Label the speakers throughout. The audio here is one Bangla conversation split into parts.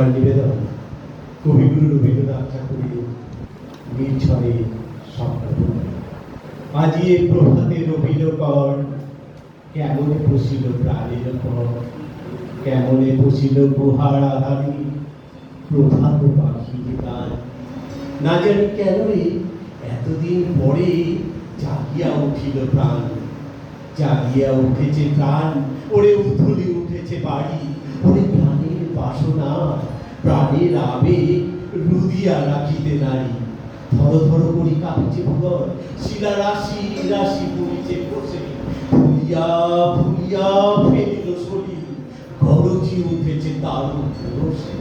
Speaker 1: আমার নিবেদন কবিগুরু রবীন্দ্রনাথ ঠাকুরের নির্ঝরে স্বপ্নপুর। আজি এ প্রভাতে রবিল কর, কেমনে বসিল প্রাণের পর, কেমনে বসিল গুহার আধারে প্রভাত পাখির গান। না জানি কেন রে এতদিন পরে জাগিয়া উঠিল প্রাণ, জাগিয়া উঠেছে প্রাণ, ওরে উথলে উঠেছে বাড়ি, ওরে প্রাণের বাসনা প্রাণের আবেগ রুদিয়া রাখিতে নারী। ধরো ধরো করি কাঁপছে ভূগর, শিলা রাশি রাশি পড়িছে বসে, ফুলিয়া ফুলিয়া ফেলিল শরীর, গরজি উঠেছে দারুণ রসে।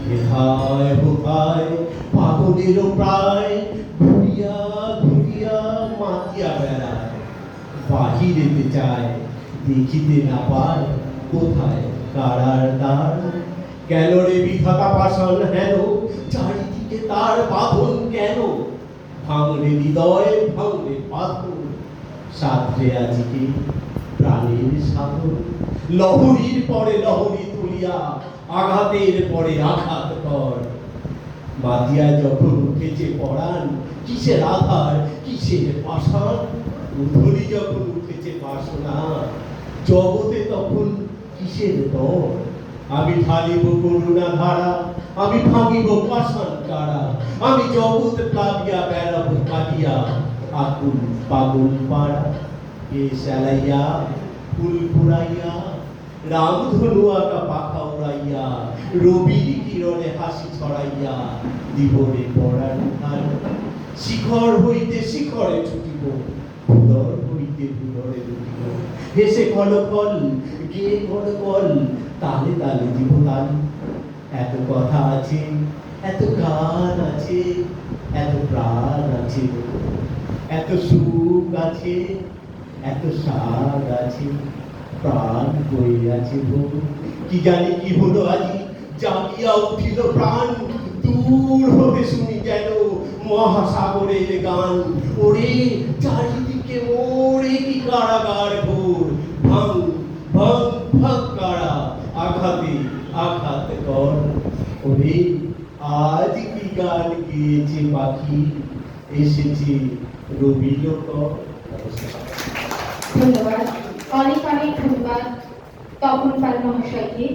Speaker 1: হেথায় হোথায় পাগলেরও প্রায় ঘুরিয়া ঘুরিয়া মাতিয়া বেড়ায়, বাহিরেতে চায় দেখিতে না পায় কোথায় কারার দ্বার। কেন রে বিধাতা পাষাণ হেন, চারিদিকে তার বাঁধন কেন? ভাঙরে হৃদয় ভাঙরে পাথর, সাধরে আজকে প্রাণের সাধন। লহরীর পরে লহরী তুলিয়া আঘাতের পরে আঘাত কর। মাতিয়া যখন উঠেছে পরাণ, কিসের আধার কিসের পাষাণ। উথলি যখন উঠেছে বাসনা, জগতে তখন কিসের দর। আমি ঢালিব করুণা ধারা, আমি ভাঙিব পাষাণ কারা, আমি জগৎ প্লাবিয়া বেড়াবো কাটিয়া আকুল পাগল পাড়া। এ সেলাইয়া ফুল কুড়াইয়া, রামধনু আঁকা পাখা উড়াইয়া, রবির কিরণে হাসি ছড়াইয়া দিবরে পড়ার ধার। শিখর হইতে শিখরে ছুটিব, ভূদর হইতে ভূদরে লুটিব। হেসে কলকল গেয়ে কলকল, তালে তালে দিব তাল। এত কথা আছে, এত গান আছে, এত প্রাণ আছে, এত সুখ আছে, এত স্বাদ আছে, প্রাণ বই আছে ভোর। কি জানি কি হলো আজি, জাগিয়া উঠিল প্রাণ। দূর হতে শুনি যেন মহাসাগরের গান। ওরে চারিদিকে ওরে কি কারাগার ঘোর, ভাঙ ভাঙ ভাঙ কারা আঘাতে আঘাত কর। ওরে আজ কি গান গেয়েছে পাখি, এসেছে রবিল কর।
Speaker 2: ধন্যবাদ, অনেক অনেক ধন্যবাদ তপন পাল মহাশয়কে।